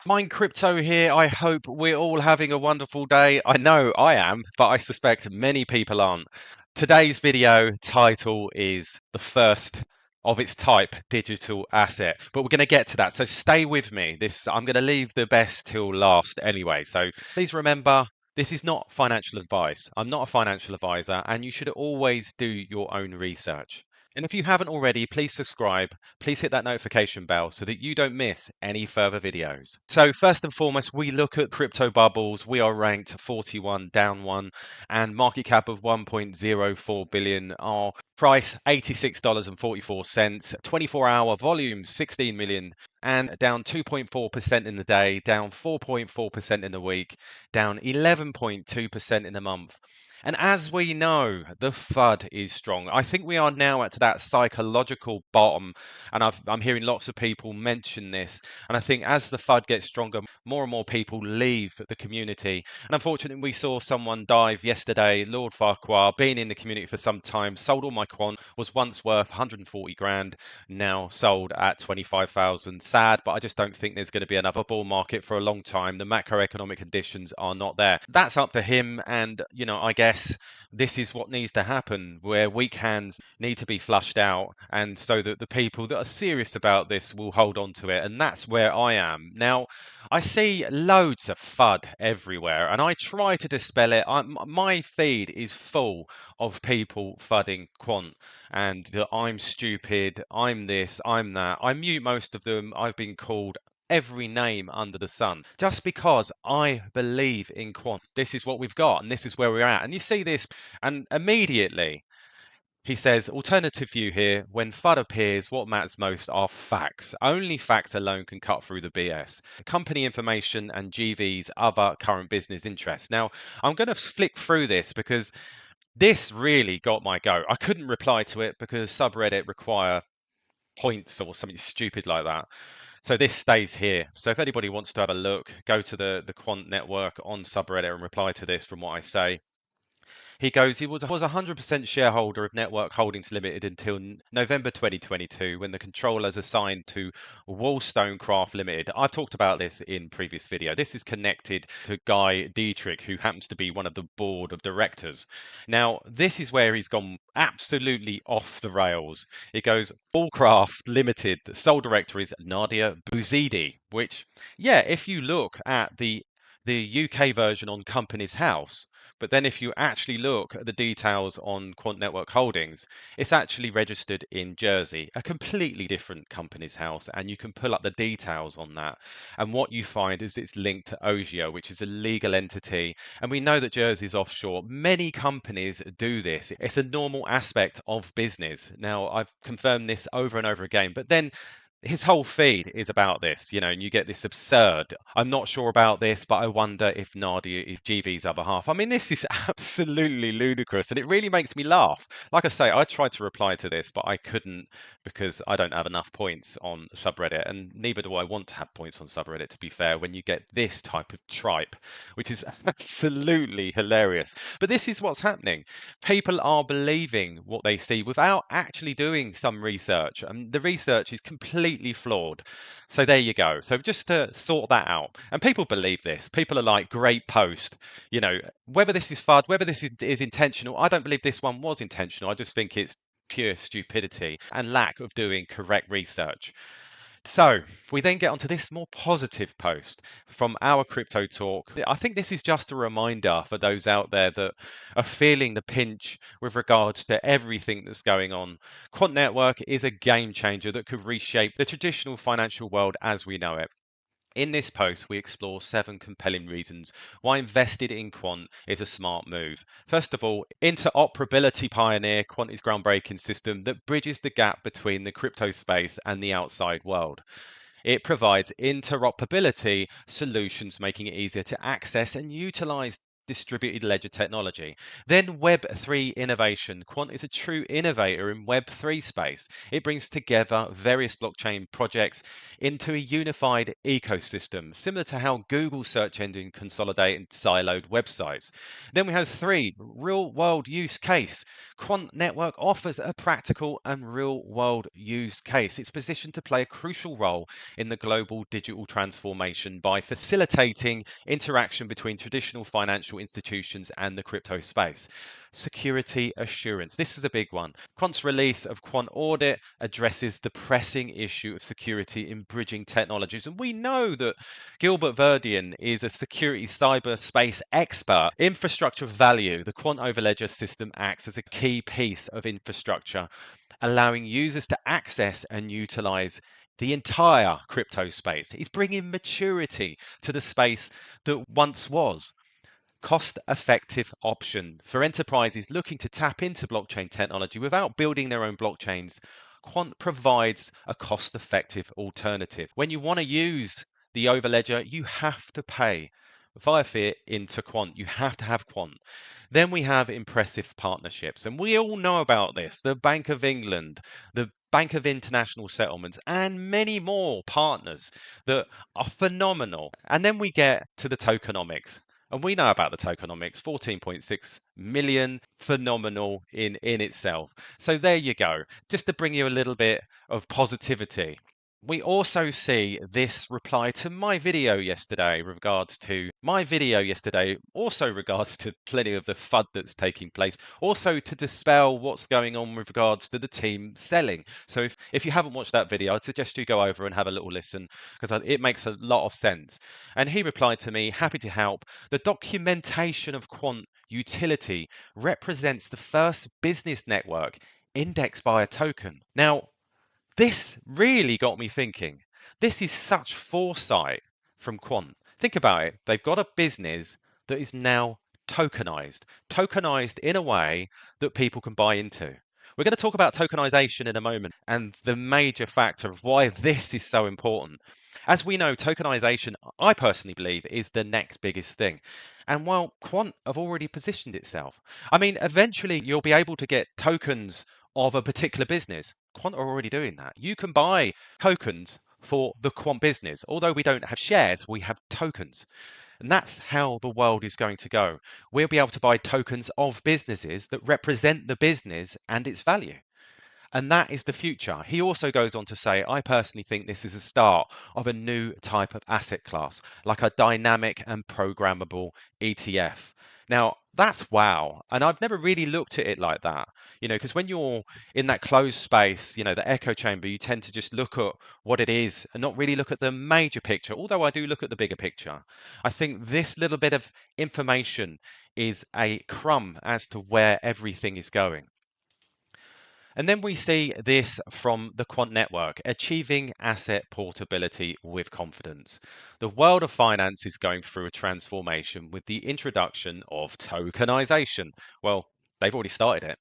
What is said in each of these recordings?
Mind Crypto here. I hope we're all having a wonderful day. I know I am, but I suspect many people aren't. Today's video title is the first of its type digital asset, but we're going to get to that. So stay with me. I'm going to leave the best till last anyway. So please remember, this is not financial advice. I'm not a financial advisor, and you should always do your own research. And if you haven't already, please subscribe. Please hit that notification bell so that you don't miss any further videos. So first and foremost, we look at crypto bubbles. We are ranked 41, down one, and market cap of 1.04 billion. Our price $86.44. 24-hour volume 16 million, and down 2.4% in the day, down 4.4% in the week, down 11.2% in the month. And as we know, the FUD is strong. I think we are now at that psychological bottom, and I'm hearing lots of people mention this. And I think as the FUD gets stronger, more and more people leave the community. And unfortunately, we saw someone dive yesterday, Lord Farquhar, been in the community for some time, sold all my quant, was once worth 140 grand, now sold at 25,000. Sad, but I just don't think there's going to be another bull market for a long time. The macroeconomic conditions are not there. That's up to him, and I guess this is what needs to happen, where weak hands need to be flushed out, and so that the people that are serious about this will hold on to it. And that's where I am now. I see loads of FUD everywhere, and I try to dispel it. My feed is full of people fudding quant, and that I'm stupid, I'm this, I'm that. I mute most of them. I've been called every name under the sun just because I believe in quant. This is what we've got, and this is where we're at. And you see this, and immediately he says, alternative view here. When FUD appears, what matters most are facts. Only facts alone can cut through the BS. Company information and GV's other current business interests. Now, I'm going to flick through this because this really got my go. I couldn't reply to it because subreddit require points or something stupid like that. So this stays here. So if anybody wants to have a look, go to the Quant Network on subreddit and reply to this from what I say. He goes, he was 100% shareholder of Network Holdings Limited until November 2022, when the control is assigned to Wollstonecraft Limited. I've talked about this in previous video. This is connected to Guy Dietrich, who happens to be one of the board of directors. Now, this is where he's gone absolutely off the rails. It goes, Woolcraft Limited, the sole director is Nadia Bouzidi, which, yeah, if you look at the UK version on Companies House, but then if you actually look at the details on Quant Network Holdings, it's actually registered in Jersey, a completely different Companies House, and you can pull up the details on that. And what you find is it's linked to Ogio, which is a legal entity. And we know that Jersey is offshore. Many companies do this. It's a normal aspect of business. Now, I've confirmed this over and over again, but then his whole feed is about this, and you get this absurd, I'm not sure about this, but I wonder if Nadia is GV's other half. I mean, this is absolutely ludicrous, and it really makes me laugh. Like I say, I tried to reply to this, but I couldn't because I don't have enough points on subreddit, and neither do I want to have points on subreddit, to be fair, when you get this type of tripe, which is absolutely hilarious. But this is what's happening. People are believing what they see without actually doing some research, and the research is completely flawed. So there you go. So just to sort that out. And people believe this. People are like, great post. Whether this is FUD, whether this is intentional, I don't believe this one was intentional. I just think it's pure stupidity and lack of doing correct research. So we then get onto this more positive post from our crypto talk. I think this is just a reminder for those out there that are feeling the pinch with regards to everything that's going on. Quant Network is a game changer that could reshape the traditional financial world as we know it. In this post, we explore 7 compelling reasons why invested in Quant is a smart move. First of all, interoperability pioneer, Quant is groundbreaking system that bridges the gap between the crypto space and the outside world. It provides interoperability solutions, making it easier to access and utilize distributed ledger technology. Then Web3 innovation. Quant is a true innovator in Web3 space. It brings together various blockchain projects into a unified ecosystem, similar to how Google search engine consolidated siloed websites. Then we have 3, real world use case. Quant Network offers a practical and real world use case. It's positioned to play a crucial role in the global digital transformation by facilitating interaction between traditional financial institutions and the crypto space. Security assurance. This is a big one. Quant's release of Quant Audit addresses the pressing issue of security in bridging technologies. And we know that Gilbert Verdian is a security cyberspace expert. Infrastructure value. The Quant Overledger system acts as a key piece of infrastructure, allowing users to access and utilize the entire crypto space. It's bringing maturity to the space that once was. Cost-effective option for enterprises looking to tap into blockchain technology without building their own blockchains. Quant provides a cost-effective alternative. When you want to use the Overledger, you have to pay via fiat into Quant. You have to have Quant. Then we have impressive partnerships, and we all know about this. The Bank of England, the Bank of International Settlements, and many more partners that are phenomenal. And then we get to the tokenomics. And we know about the tokenomics, 14.6 million, phenomenal in itself. So there you go, just to bring you a little bit of positivity. We also see this reply to my video yesterday also regards to plenty of the FUD that's taking place, also to dispel what's going on with regards to the team selling. So if you haven't watched that video, I'd suggest you go over and have a little listen, because it makes a lot of sense. And he replied to me, happy to help. The documentation of Quant utility represents the first business network indexed by a token. Now, this really got me thinking. This is such foresight from Quant. Think about it. They've got a business that is now tokenized in a way that people can buy into. We're going to talk about tokenization in a moment and the major factor of why this is so important. As we know, tokenization, I personally believe, is the next biggest thing. And while Quant have already positioned itself, I mean, eventually you'll be able to get tokens of a particular business. Quant are already doing that. You can buy tokens for the Quant business. Although we don't have shares, we have tokens. And that's how the world is going to go. We'll be able to buy tokens of businesses that represent the business and its value. And that is the future. He also goes on to say, I personally think this is a start of a new type of asset class, like a dynamic and programmable ETF. Now, that's wow. And I've never really looked at it like that, because when you're in that closed space, the echo chamber, you tend to just look at what it is and not really look at the major picture, although I do look at the bigger picture. I think this little bit of information is a crumb as to where everything is going. And then we see this from the Quant Network, achieving asset portability with confidence. The world of finance is going through a transformation with the introduction of tokenization. Well, they've already started it,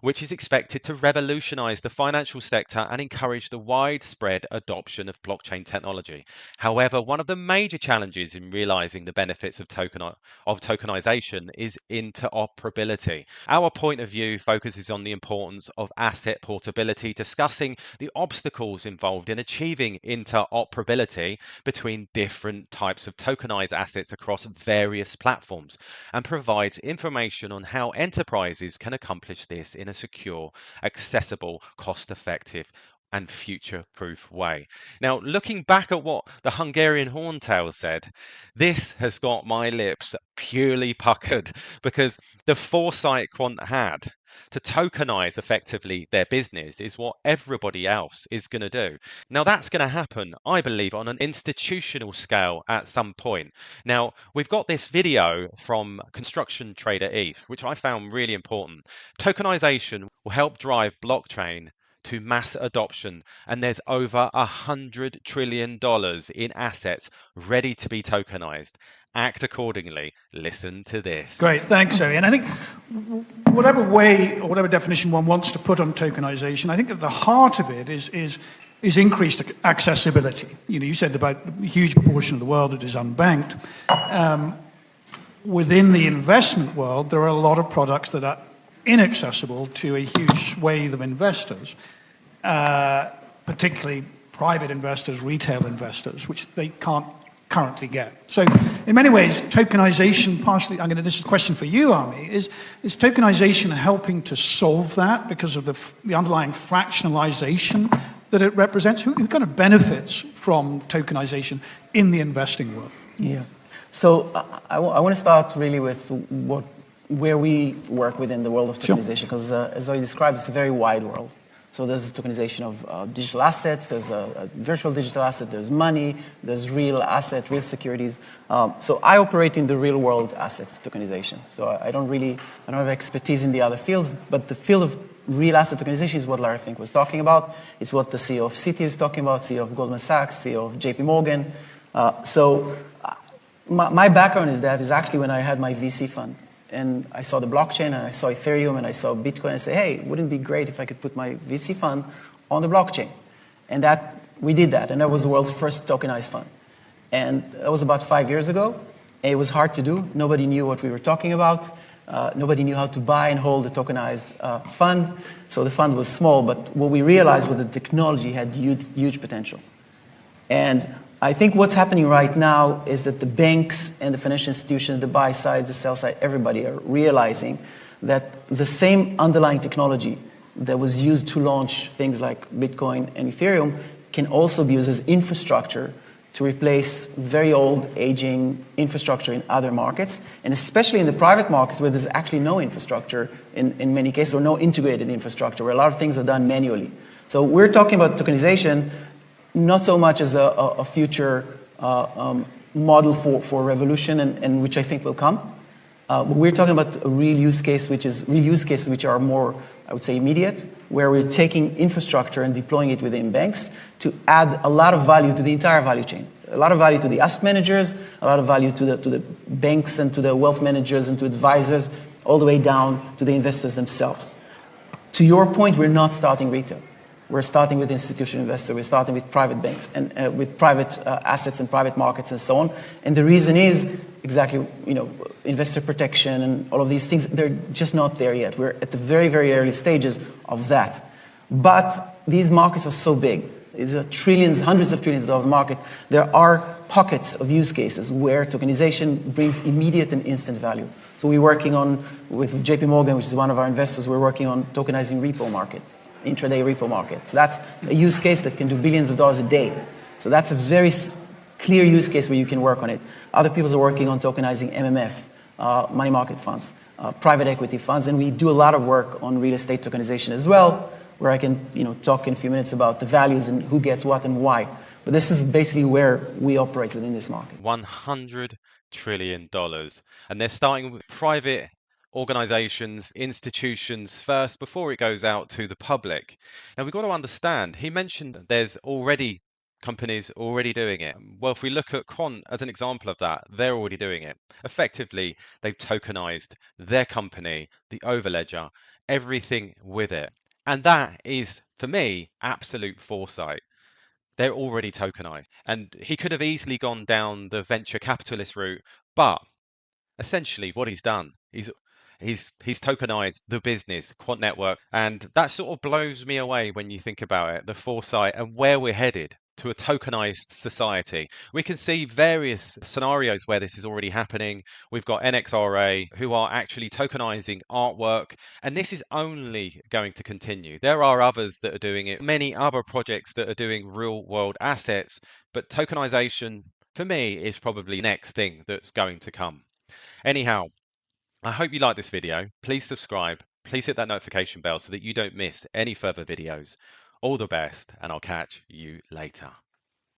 which is expected to revolutionize the financial sector and encourage the widespread adoption of blockchain technology. However, one of the major challenges in realizing the benefits of tokenization is interoperability. Our point of view focuses on the importance of asset portability, discussing the obstacles involved in achieving interoperability between different types of tokenized assets across various platforms, and provides information on how enterprises can accomplish this in a secure, accessible, cost-effective, and future-proof way. Now, looking back at what the Hungarian Horntail said, this has got my lips purely puckered, because the foresight Quant had to tokenize effectively their business is what everybody else is going to do. Now, that's going to happen, I believe, on an institutional scale at some point. Now, we've got this video from construction trader ETH, which I found really important. Tokenization will help drive blockchain to mass adoption, and there's over $100 trillion in assets ready to be tokenized. Act accordingly. Listen to this. Great, thanks, Zoe. And I think whatever way or whatever definition one wants to put on tokenization, I think at the heart of it is increased accessibility. You said about the huge proportion of the world that is unbanked. within the investment world, there are a lot of products that are inaccessible to a huge swathe of investors, particularly private investors, retail investors, which they can't currently get. So in many ways, tokenization partially, this is a question for you, Ami, is tokenization helping to solve that because of the underlying fractionalization that it represents? Who kind of benefits from tokenization in the investing world? Yeah. So I want to start really with where we work within the world of tokenization, because as I described, it's a very wide world. So there's tokenization of digital assets, there's a virtual digital asset, there's money, there's real asset, real securities. So I operate in the real world assets tokenization. So I don't have expertise in the other fields, but the field of real asset tokenization is what Larry Fink was talking about. It's what the CEO of Citi is talking about, CEO of Goldman Sachs, CEO of JP Morgan. My background is actually when I had my VC fund. And I saw the blockchain, and I saw Ethereum, and I saw Bitcoin, and I said, hey, wouldn't it be great if I could put my VC fund on the blockchain? And we did that, and that was the world's first tokenized fund. And that was about 5 years ago. It was hard to do. Nobody knew what we were talking about. Nobody knew how to buy and hold a tokenized fund. So the fund was small, but what we realized was the technology had huge potential. And I think what's happening right now is that the banks and the financial institutions, the buy side, the sell side, everybody are realizing that the same underlying technology that was used to launch things like Bitcoin and Ethereum can also be used as infrastructure to replace very old, aging infrastructure in other markets, and especially in the private markets where there's actually no infrastructure in many cases, or no integrated infrastructure, where a lot of things are done manually. So we're talking about tokenization not so much as a future model for revolution, and which I think will come. But we're talking about a real use case, real use cases which are more, I would say, immediate, where we're taking infrastructure and deploying it within banks to add a lot of value to the entire value chain. A lot of value to the asset managers, a lot of value to the banks and to the wealth managers and to advisors, all the way down to the investors themselves. To your point, we're not starting retail. We're starting with institutional investors. We're starting with private banks and with private assets and private markets and so on. And the reason is exactly, investor protection and all of these things. They're just not there yet. We're at the very, very early stages of that. But these markets are so big. It's a trillions, hundreds of trillions of dollars market. There are pockets of use cases where tokenization brings immediate and instant value. So we're working on, with JP Morgan, which is one of our investors, we're working on tokenizing repo market. Intraday repo market. So that's a use case that can do billions of dollars a day. So that's a very clear use case where you can work on it. Other people are working on tokenizing MMF, money market funds, private equity funds, and we do a lot of work on real estate tokenization as well, where I can talk in a few minutes about the values and who gets what and why. But this is basically where we operate within this market. $100 trillion. And they're starting with private organizations, institutions first before it goes out to the public. Now we've got to understand, he mentioned there's already companies already doing it. Well, if we look at Quant as an example of that, they're already doing it. Effectively, they've tokenized their company, the overledger, everything with it. And that is, for me, absolute foresight. They're already tokenized. And he could have easily gone down the venture capitalist route, but essentially what he's done, he's tokenized the business, Quant Network, and that sort of blows me away when you think about it, the foresight and where we're headed to a tokenized society. We can see various scenarios where this is already happening. We've got NXRA who are actually tokenizing artwork, and this is only going to continue. There are others that are doing it, many other projects that are doing real world assets, but tokenization for me is probably the next thing that's going to come. Anyhow, I hope you like this video. Please subscribe. Please hit that notification bell so that you don't miss any further videos. All the best, and I'll catch you later.